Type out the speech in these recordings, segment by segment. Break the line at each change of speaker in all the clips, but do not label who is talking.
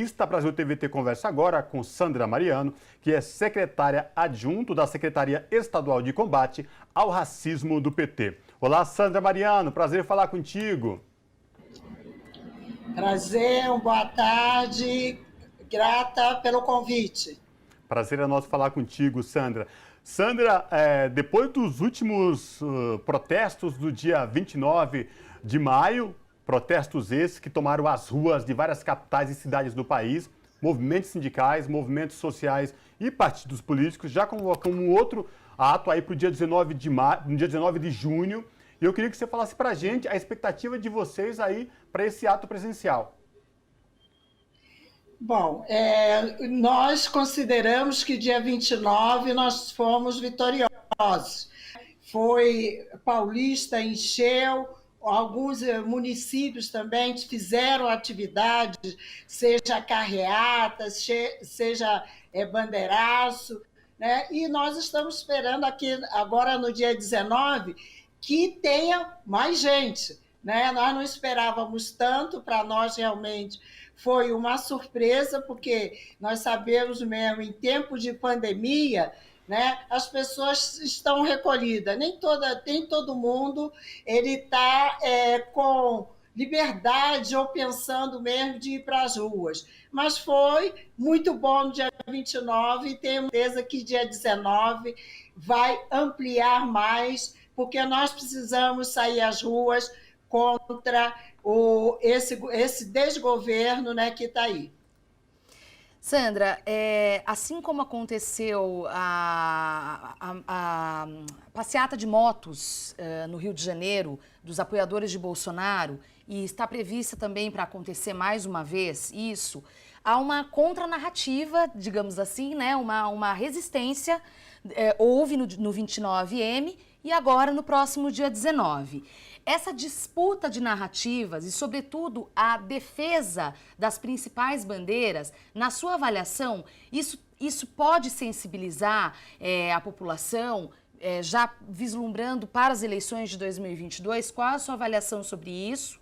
A Brasil TVT conversa agora com Sandra Mariano, que é secretária adjunto da Secretaria Estadual de Combate ao Racismo do PT. Olá, Sandra Mariano, prazer falar contigo.
Prazer, boa tarde, grata pelo convite.
Prazer é nosso falar contigo, Sandra. Sandra, depois dos últimos protestos do dia 29 de maio, protestos esses que tomaram as ruas de várias capitais e cidades do país, movimentos sindicais, movimentos sociais e partidos políticos já convocam um outro ato aí para o dia 19 de junho. E eu queria que você falasse para a gente a expectativa de vocês aí para esse ato presencial.
Bom, nós consideramos que dia 29 nós fomos vitoriosos. Paulista encheu, alguns municípios também fizeram atividades, seja carreata, seja bandeiraço, né? E nós estamos esperando aqui, agora no dia 19, que tenha mais gente, né? Nós não esperávamos tanto, para nós realmente foi uma surpresa, porque nós sabemos mesmo, em tempo de pandemia, né, as pessoas estão recolhidas, nem todo mundo ele está com liberdade ou pensando mesmo de ir para as ruas. Mas foi muito bom no dia 29 e tenho certeza que dia 19 vai ampliar mais, porque nós precisamos sair às ruas contra esse desgoverno, né, que está aí.
Sandra, assim como aconteceu a passeata de motos no Rio de Janeiro, dos apoiadores de Bolsonaro, e está prevista também para acontecer mais uma vez isso, há uma contranarrativa, digamos assim, né? Uma resistência, houve no 29M e agora no próximo dia 19. Essa disputa de narrativas e, sobretudo, a defesa das principais bandeiras, na sua avaliação, isso pode sensibilizar a população, já vislumbrando para as eleições de 2022? Qual a sua avaliação sobre isso,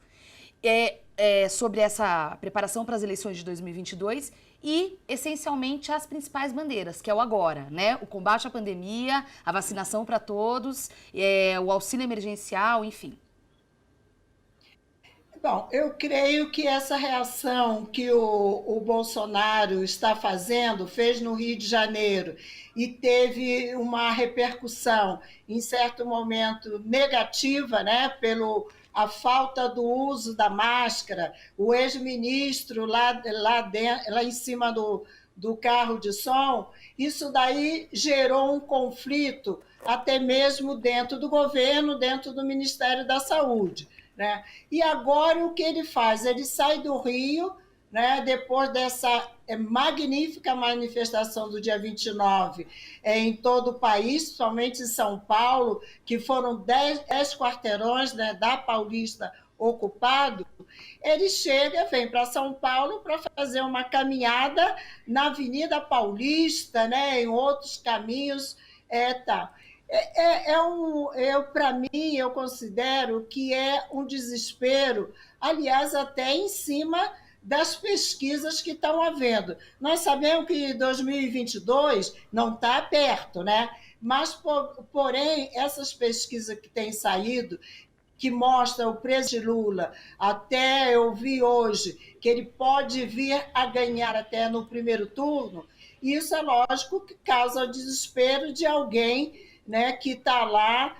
sobre essa preparação para as eleições de 2022 e, essencialmente, as principais bandeiras, que é o agora, né? O combate à pandemia, a vacinação para todos, o auxílio emergencial, enfim.
Bom, eu creio que essa reação que o Bolsonaro está fazendo, fez no Rio de Janeiro, e teve uma repercussão, em certo momento, negativa, né, a falta do uso da máscara, o ex-ministro lá em cima do carro de som, isso daí gerou um conflito, até mesmo dentro do governo, dentro do Ministério da Saúde, né? E agora o que ele faz? Ele sai do Rio, né, depois dessa magnífica manifestação do dia 29 em todo o país, somente em São Paulo, que foram 10 quarteirões, né, da Paulista ocupado, ele vem para São Paulo para fazer uma caminhada na Avenida Paulista, né, em outros caminhos, tá. Para mim, eu considero que é um desespero, aliás, até em cima das pesquisas que estão havendo. Nós sabemos que 2022 não está perto, né? Mas, porém, essas pesquisas que têm saído, que mostram o presidente Lula, até eu vi hoje que ele pode vir a ganhar até no primeiro turno, isso é lógico que causa o desespero de alguém, né, que está lá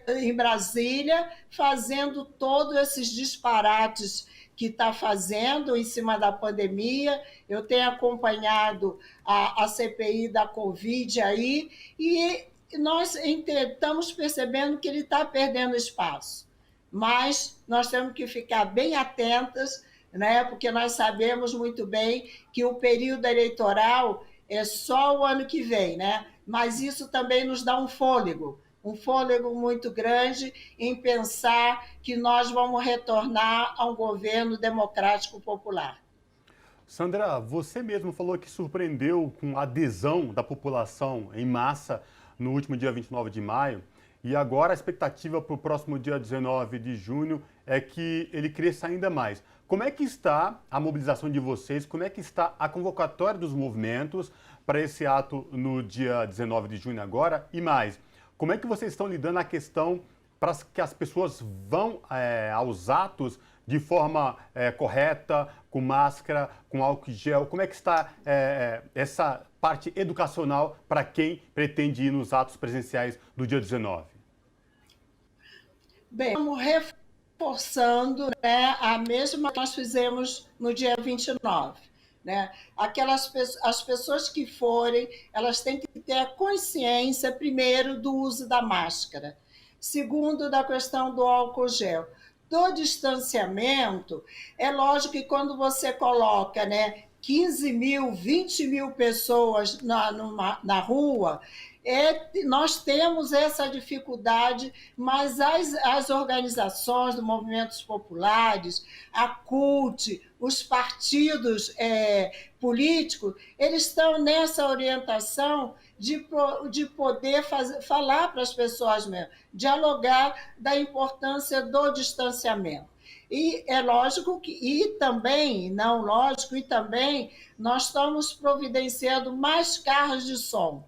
em Brasília fazendo todos esses disparates que está fazendo em cima da pandemia. Eu tenho acompanhado a CPI da Covid aí e nós estamos percebendo que ele está perdendo espaço. Mas nós temos que ficar bem atentas, né, porque nós sabemos muito bem que o período eleitoral é só o ano que vem, né? Mas isso também nos dá um fôlego muito grande em pensar que nós vamos retornar a um governo democrático popular.
Sandra, você mesmo falou que surpreendeu com a adesão da população em massa no último dia 29 de maio, e agora a expectativa para o próximo dia 19 de junho é que ele cresça ainda mais. Como é que está a mobilização de vocês? Como é que está a convocatória dos movimentos para esse ato no dia 19 de junho agora? E mais, como é que vocês estão lidando a questão para que as pessoas vão aos atos de forma correta, com máscara, com álcool gel? Como é que está essa parte educacional para quem pretende ir nos atos presenciais do dia 19?
Bem, vamos reforçando, né, a mesma que nós fizemos no dia 29. Né? As pessoas que forem, elas têm que ter a consciência, primeiro, do uso da máscara. Segundo, da questão do álcool gel. Do distanciamento, é lógico que quando você coloca, né, 15 mil, 20 mil pessoas na rua, nós temos essa dificuldade, mas as organizações dos movimentos populares, a CUT, os partidos políticos, eles estão nessa orientação de poder falar para as pessoas mesmo, dialogar da importância do distanciamento. E é lógico que, e também nós estamos providenciando mais carros de som,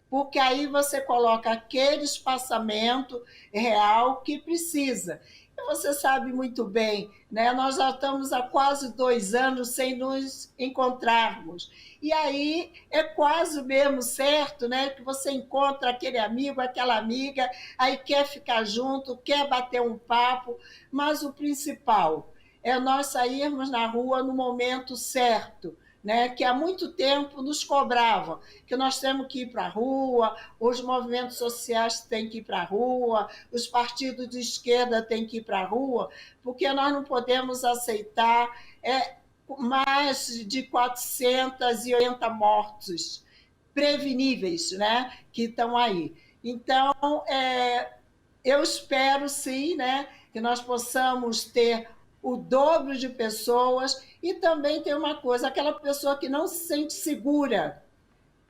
porque aí você coloca aquele espaçamento real que precisa. E você sabe muito bem, né? Nós já estamos há quase 2 anos sem nos encontrarmos. E aí é quase mesmo certo, né, que você encontra aquele amigo, aquela amiga, aí quer ficar junto, quer bater um papo, mas o principal é nós sairmos na rua no momento certo, né, que há muito tempo nos cobravam, que nós temos que ir para a rua, os movimentos sociais têm que ir para a rua, os partidos de esquerda têm que ir para a rua, porque nós não podemos aceitar mais de 480 mortes preveníveis, né, que estão aí. Então, eu espero, sim, né, que nós possamos ter o dobro de pessoas. E também tem uma coisa, aquela pessoa que não se sente segura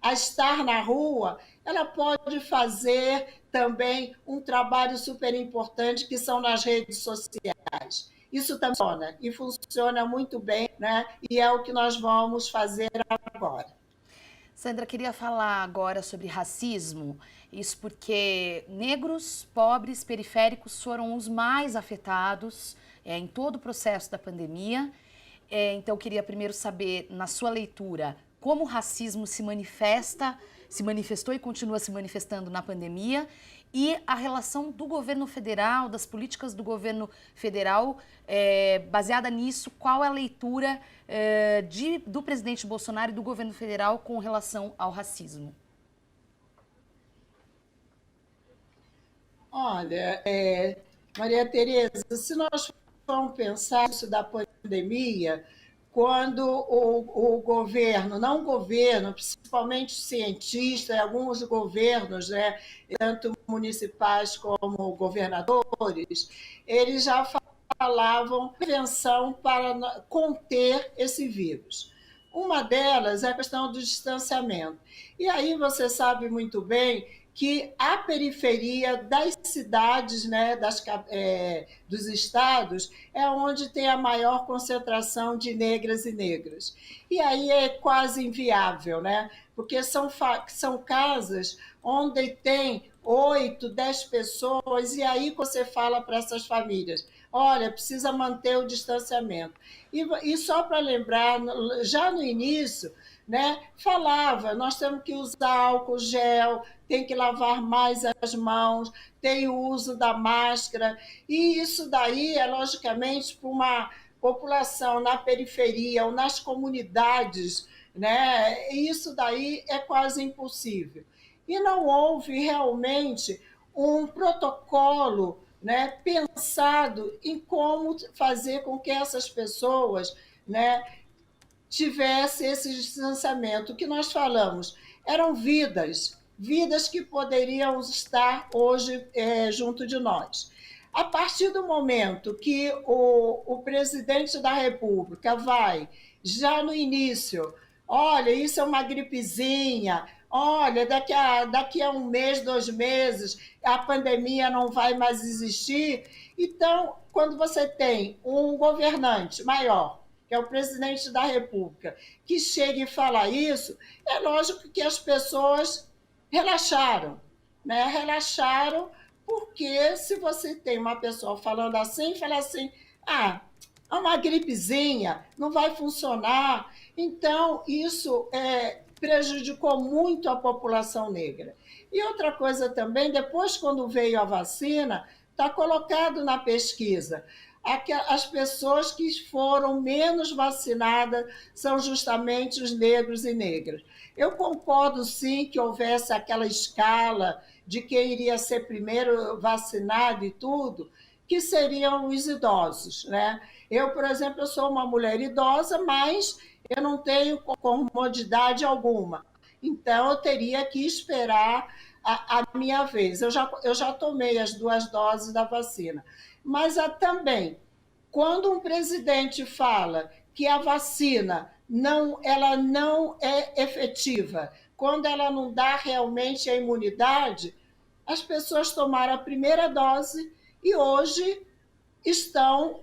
a estar na rua, ela pode fazer também um trabalho super importante, que são nas redes sociais. Isso também funciona, e funciona muito bem, né? E é o que nós vamos fazer agora.
Sandra, queria falar agora sobre racismo, isso porque negros, pobres, periféricos foram os mais afetados em todo o processo da pandemia. Então, eu queria primeiro saber, na sua leitura, como o racismo se manifestou e continua se manifestando na pandemia, e a relação do governo federal, das políticas do governo federal, baseada nisso, qual é a leitura do presidente Bolsonaro e do governo federal com relação ao racismo?
Olha, Maria Tereza, se nós formos pensar isso da pandemia, quando o governo, não o governo, principalmente os cientistas, alguns governos, né, tanto municipais como governadores, eles já falavam prevenção para conter esse vírus. Uma delas é a questão do distanciamento. E aí você sabe muito bem que a periferia das cidades, né, dos estados, é onde tem a maior concentração de negras e negros. E aí é quase inviável, né? Porque são casas onde tem 8, 10 pessoas, e aí você fala para essas famílias, olha, precisa manter o distanciamento. E só para lembrar, já no início, né, falava, nós temos que usar álcool gel, tem que lavar mais as mãos, tem o uso da máscara, e isso daí é, logicamente, para uma população na periferia ou nas comunidades, né, isso daí é quase impossível. E não houve realmente um protocolo, né, pensado em como fazer com que essas pessoas, né, tivesse esse distanciamento. O que nós falamos eram vidas que poderiam estar hoje junto de nós. A partir do momento que o presidente da República vai, já no início, olha, isso é uma gripezinha, olha, daqui a 1 mês, 2 meses, a pandemia não vai mais existir. Então, quando você tem um governante maior, que é o presidente da República, que chega e fala isso, é lógico que as pessoas relaxaram, né? Relaxaram porque se você tem uma pessoa falando assim, fala assim, é uma gripezinha, não vai funcionar. Então, isso prejudicou muito a população negra. E outra coisa também, depois, quando veio a vacina, está colocado na pesquisa, as pessoas que foram menos vacinadas são justamente os negros e negras. Eu concordo, sim, que houvesse aquela escala de quem iria ser primeiro vacinado e tudo, que seriam os idosos, né? Eu, por exemplo, eu sou uma mulher idosa, mas eu não tenho comodidade alguma. Então, eu teria que esperar a minha vez. Eu já tomei as 2 doses da vacina. Mas também, quando um presidente fala que a vacina ela não é efetiva, quando ela não dá realmente a imunidade, as pessoas tomaram a primeira dose e hoje estão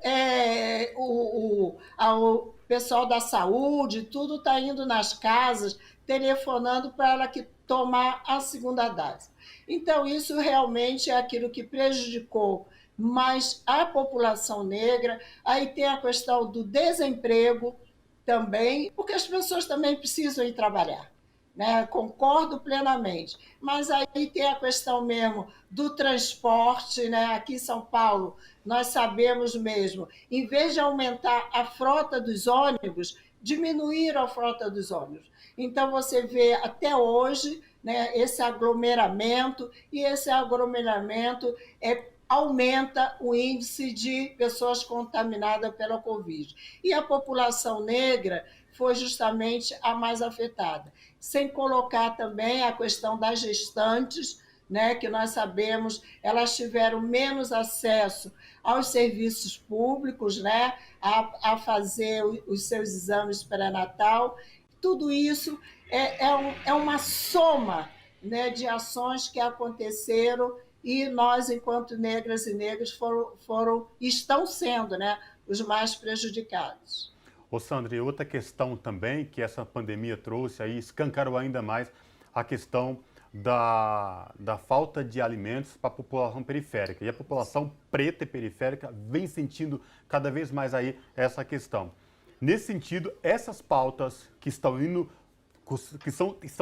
o pessoal da saúde, tudo está indo nas casas, telefonando para ela que tomar a segunda dose. Então, isso realmente é aquilo que prejudicou mais a população negra. Aí tem a questão do desemprego também, porque as pessoas também precisam ir trabalhar. Né? Concordo plenamente. Mas aí tem a questão mesmo do transporte, né? Aqui em São Paulo, nós sabemos mesmo, em vez de aumentar a frota dos ônibus, diminuíram a frota dos ônibus. Então, você vê até hoje, né, esse aglomeramento, e esse aglomeramento aumenta o índice de pessoas contaminadas pela Covid. E a população negra foi justamente a mais afetada. Sem colocar também a questão das gestantes, né, que nós sabemos, elas tiveram menos acesso aos serviços públicos, né, a fazer os seus exames pré-natal. Tudo isso é uma soma, né, de ações que aconteceram e nós, enquanto negras e negros, estão sendo, né, os mais prejudicados.
Ô Sandra, e outra questão também que essa pandemia trouxe aí, escancarou ainda mais a questão da falta de alimentos para a população periférica. E a população preta e periférica vem sentindo cada vez mais aí essa questão. Nesse sentido, essas pautas que estão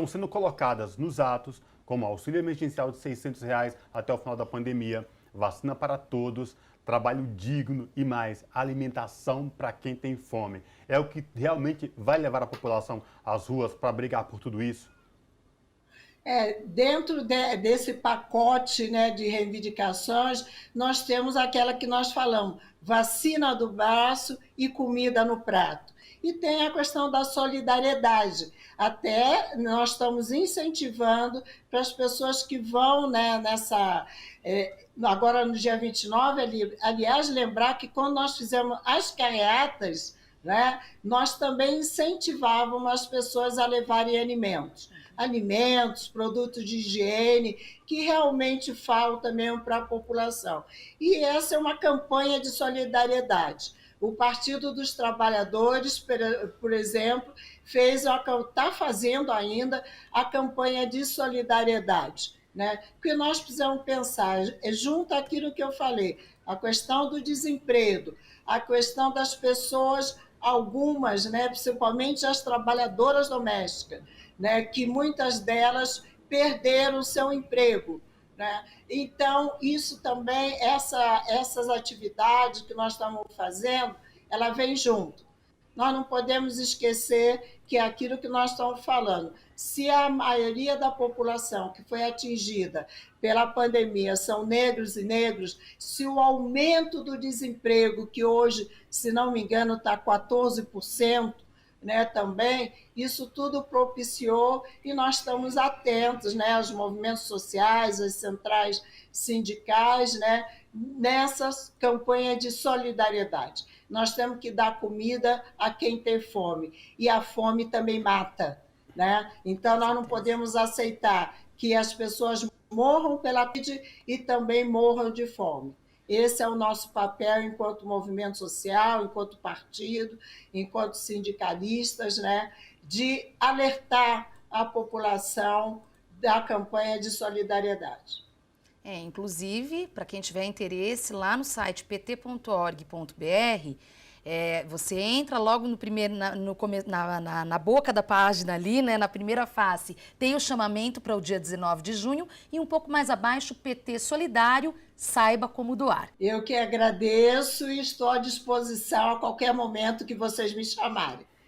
sendo colocadas nos atos, como auxílio emergencial de R$600 até o final da pandemia, vacina para todos, trabalho digno e mais, alimentação para quem tem fome. É o que realmente vai levar a população às ruas para brigar por tudo isso?
Dentro desse pacote, né, de reivindicações, nós temos aquela que nós falamos, vacina do braço e comida no prato. E tem a questão da solidariedade. Até nós estamos incentivando para as pessoas que vão, né, agora no dia 29, aliás, lembrar que quando nós fizemos as carreatas, né, nós também incentivávamos as pessoas a levarem alimentos, produtos de higiene, que realmente falta mesmo para a população. E essa é uma campanha de solidariedade. O Partido dos Trabalhadores, por exemplo, está fazendo ainda a campanha de solidariedade, né? Porque nós precisamos pensar, junto àquilo que eu falei, a questão do desemprego, a questão das pessoas, algumas, né, principalmente as trabalhadoras domésticas, né, que muitas delas perderam o seu emprego. Né? Então, isso também, essas atividades que nós estamos fazendo, ela vem junto. Nós não podemos esquecer que é aquilo que nós estamos falando. Se a maioria da população que foi atingida pela pandemia são negros e negros, se o aumento do desemprego, que hoje, se não me engano, está 14%, né, também, isso tudo propiciou e nós estamos atentos, né, aos movimentos sociais, às centrais sindicais, né, nessas campanhas de solidariedade. Nós temos que dar comida a quem tem fome, e a fome também mata. Né? Então, nós não podemos aceitar que as pessoas morram pela Covid e também morram de fome. Esse é o nosso papel enquanto movimento social, enquanto partido, enquanto sindicalistas, né, de alertar a população da campanha de solidariedade.
Inclusive, para quem tiver interesse, lá no site pt.org.br, você entra logo no primeiro, na boca da página ali, né, na primeira face, tem o chamamento para o dia 19 de junho e um pouco mais abaixo, PT Solidário, saiba como doar.
Eu que agradeço e estou à disposição a qualquer momento que vocês me chamarem.